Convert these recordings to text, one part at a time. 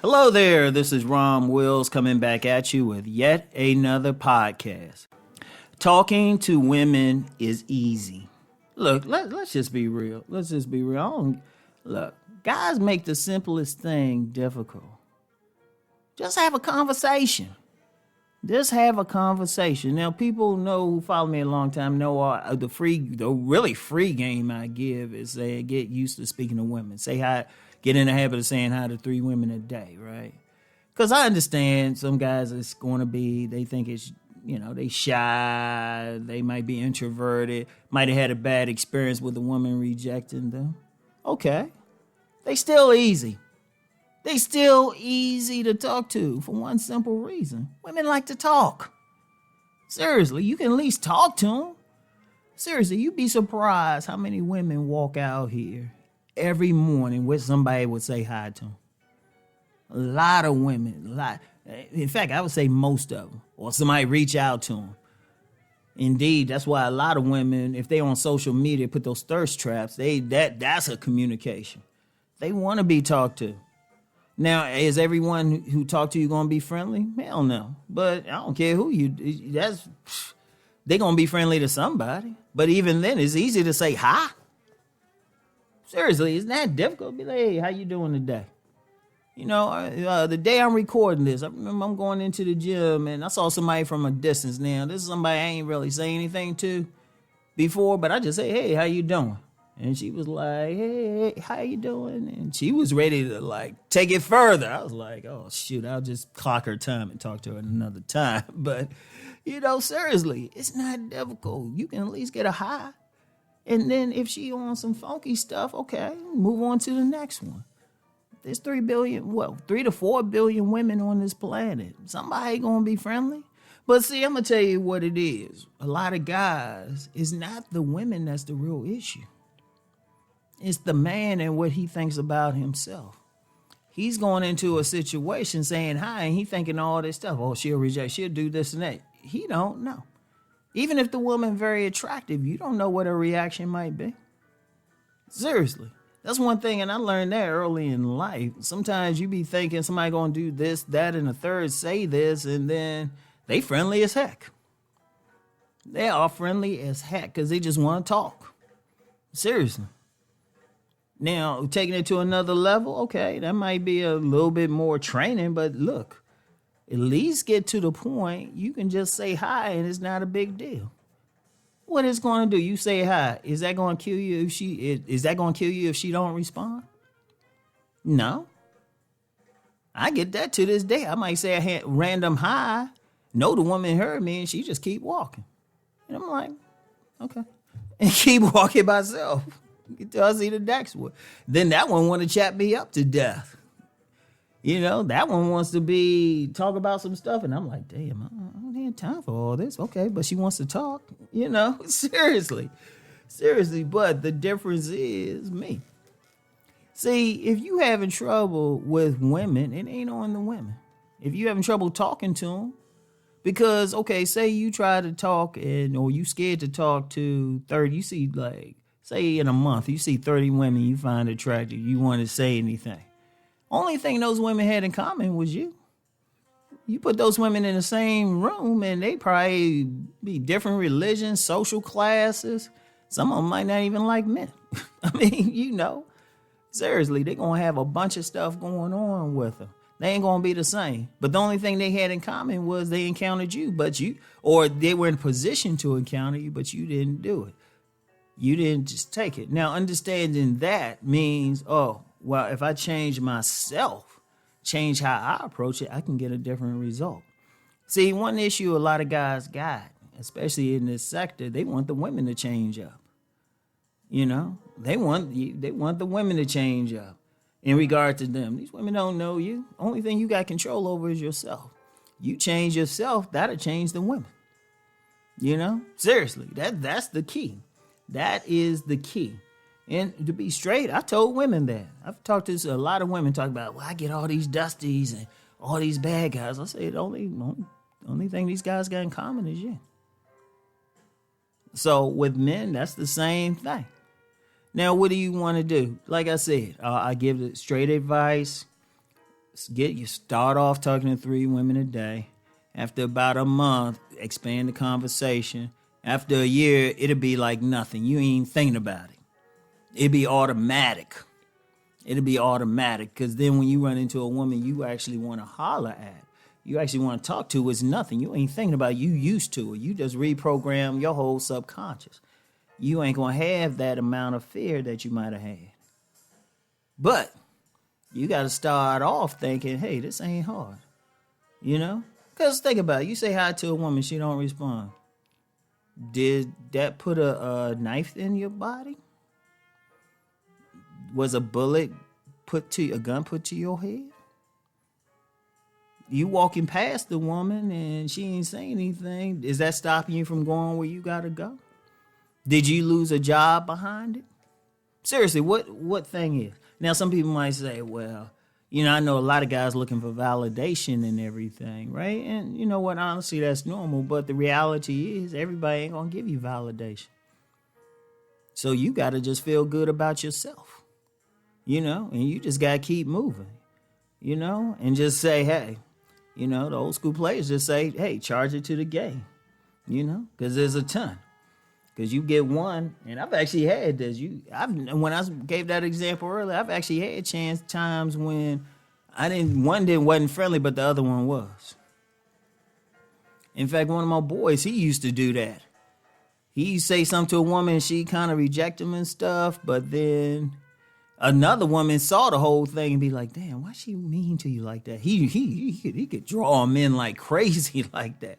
Hello there, this is Rom Wills coming back at you with yet another podcast. Talking to women is easy. Look, let's just be real. Look, guys make the simplest thing difficult. Just have a conversation. Now, people know who follow me a long time know the really free game I give is say get used to speaking to women. Say hi. Get in the habit of saying hi to 3 women a day, right? Because I understand some guys it's going to be, they think it's, they shy, they might be introverted, might have had a bad experience with a woman rejecting them. Okay. They still easy. They still easy to talk to for one simple reason. Women like to talk. Seriously, you can at least talk to them. Seriously, you'd be surprised how many women walk out here every morning with somebody would say hi to them. A lot of women, in fact, I would say most of them, or somebody reach out to them. Indeed, that's why a lot of women, if they on social media, put those thirst traps, that's a communication. They want to be talked to. Now, is everyone who talk to you going to be friendly? Hell no. But I don't care who they're going to be friendly to somebody. But even then, it's easy to say hi. Seriously, it's not difficult. Be like, hey, how you doing today? The day I'm recording this, I remember I'm going into the gym and I saw somebody from a distance. Now, this is somebody I ain't really say anything to before, but I just say, hey, how you doing? And she was like, hey, how you doing? And she was ready to take it further. I was like, oh shoot, I'll just clock her time and talk to her another time. But, seriously, it's not difficult. You can at least get a hi. And then if she on some funky stuff, okay, move on to the next one. There's 3 to 4 billion women on this planet. Somebody gonna be friendly. But see, I'm gonna tell you what it is. A lot of guys, it's not the women that's the real issue. It's the man and what he thinks about himself. He's going into a situation saying hi, and he thinking all this stuff. Oh, she'll reject, she'll do this and that. He don't know. Even if the woman very attractive, you don't know what her reaction might be. Seriously. That's one thing, and I learned that early in life. Sometimes you be thinking somebody going to do this, that, and the third, say this, and then they friendly as heck. They are friendly as heck because they just want to talk. Seriously. Now, taking it to another level, okay, that might be a little bit more training, but look, at least get to the point you can just say hi and it's not a big deal. What it's going to do? You say hi. Is that going to kill you if she don't respond? No. I get that to this day. I might say a random hi. No, the woman heard me and she just keep walking. And I'm like, okay. And keep walking myself. Until I see the next one. Then that one want to chat me up to death. That one wants to talk about some stuff. And I'm like, damn, I don't have time for all this. Okay, but she wants to talk. Seriously. But the difference is me. See, if you having trouble with women, it ain't on the women. If you having trouble talking to them, because, okay, say you try to talk or you scared to talk to 30, you see say in a month, you see 30 women you find attractive, you want to say anything. Only thing those women had in common was you. You put those women in the same room and they probably be different religions, social classes. Some of them might not even like men. I mean, seriously, they're going to have a bunch of stuff going on with them. They ain't going to be the same. But the only thing they had in common was they encountered you, or they were in a position to encounter you, but you didn't do it. You didn't just take it. Now, understanding that means, if I change myself, change how I approach it, I can get a different result. See, one issue a lot of guys got, especially in this sector, they want the women to change up. They want the women to change up in regard to them. These women don't know you. Only thing you got control over is yourself. You change yourself, that'll change the women. Seriously, that's the key. That is the key. And to be straight, I told women that. I've talked to a lot of women talk about, I get all these dusties and all these bad guys. I say the only thing these guys got in common is you. So with men, that's the same thing. Now, what do you want to do? Like I said, I give the straight advice. Start off talking to 3 women a day. After about a month, expand the conversation. After a year, it'll be like nothing. You ain't thinking about it. It'll be automatic. Because then when you run into a woman you actually want to holler at, you actually want to talk to, it's nothing. You ain't thinking about it. You used to it. You just reprogram your whole subconscious. You ain't going to have that amount of fear that you might have had. But you got to start off thinking, hey, this ain't hard. You know? Because think about it. You say hi to a woman, she don't respond. Did that put a knife in your body? Was a gun put to your head? You walking past the woman and she ain't saying anything. Is that stopping you from going where you gotta go? Did you lose a job behind it? Seriously, what thing is? Now, some people might say, well, I know a lot of guys looking for validation and everything, right? And you know what? Honestly, that's normal. But the reality is everybody ain't going to give you validation. So you got to just feel good about yourself, and you just got to keep moving, and just say, hey, the old school players just say, hey, charge it to the game, because there's a ton. Because you get one, and I've actually had this. When I gave that example earlier, I've actually had times when one wasn't friendly, but the other one was. In fact, one of my boys, he used to do that. He used to say something to a woman, and she kind of reject him and stuff, but then another woman saw the whole thing and be like, damn, why she mean to you like that? He could draw him in like crazy like that.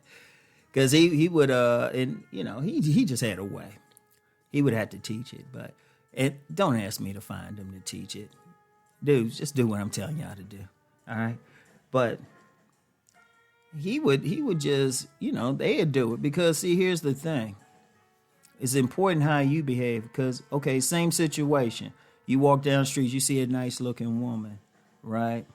Because he would, he just had a way. He would have to teach it. But don't ask me to find him to teach it. Dudes, just do what I'm telling y'all to do. All right? But he would just, they'd do it. Because, see, here's the thing. It's important how you behave. Because, okay, same situation. You walk down the street, you see a nice-looking woman, right?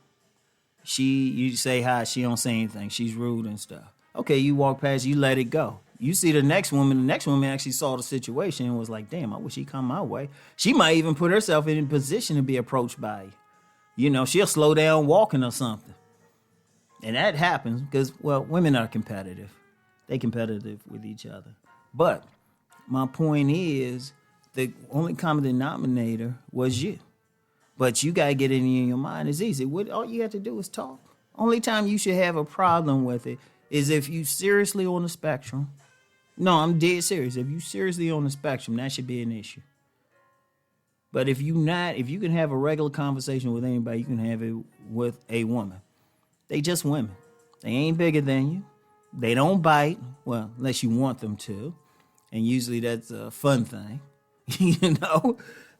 You say hi, she don't say anything. She's rude and stuff. Okay, you walk past, you let it go. You see the next woman actually saw the situation and was like, damn, I wish she'd come my way. She might even put herself in a position to be approached by you. She'll slow down walking or something. And that happens because, well, women are competitive. They're competitive with each other. But my point is, the only common denominator was you. But you got to get it in your mind. It's easy. All you have to do is talk. Only time you should have a problem with it is if you seriously on the spectrum. No, I'm dead serious. If you seriously on the spectrum, that should be an issue. But if you can have a regular conversation with anybody, you can have it with a woman. They just women. They ain't bigger than you. They don't bite. Well, unless you want them to. And usually that's a fun thing.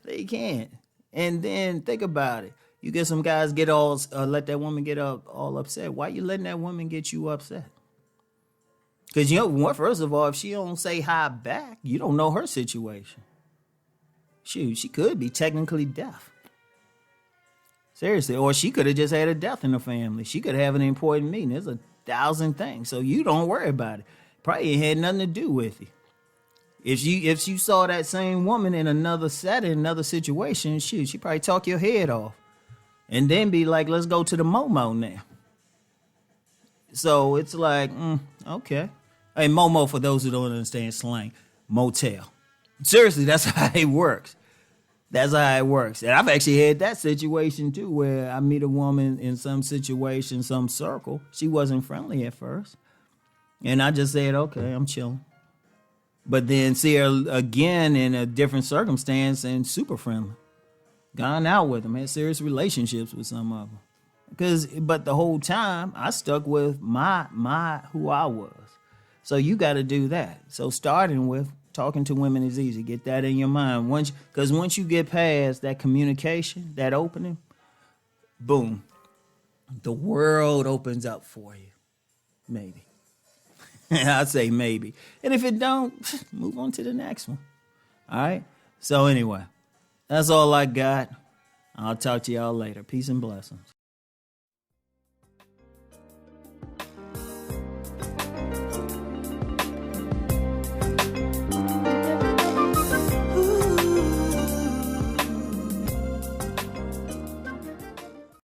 They can't. And then think about it. You get some guys let that woman get all upset. Why you letting that woman get you upset? Because, first of all, if she don't say hi back, you don't know her situation. Shoot, she could be technically deaf. Seriously. Or she could have just had a death in the family. She could have an important meeting. There's 1,000 things. So you don't worry about it. Probably ain't had nothing to do with you. If you saw that same woman in another setting, another situation, shoot, she probably talk your head off. And then be like, let's go to the Momo now. So it's like, okay. Hey, Momo, for those who don't understand slang, motel. Seriously, that's how it works. That's how it works. And I've actually had that situation too, where I meet a woman in some situation, some circle. She wasn't friendly at first. And I just said, okay, I'm chilling. But then see her again in a different circumstance and super friendly. Gone out with them, had serious relationships with some of them. But the whole time I stuck with my who I was. So you got to do that. So starting with talking to women is easy. Get that in your mind. Because once you get past that communication, that opening, boom, the world opens up for you. Maybe. I'd say maybe. And if it don't, move on to the next one. All right? So anyway, that's all I got. I'll talk to y'all later. Peace and blessings.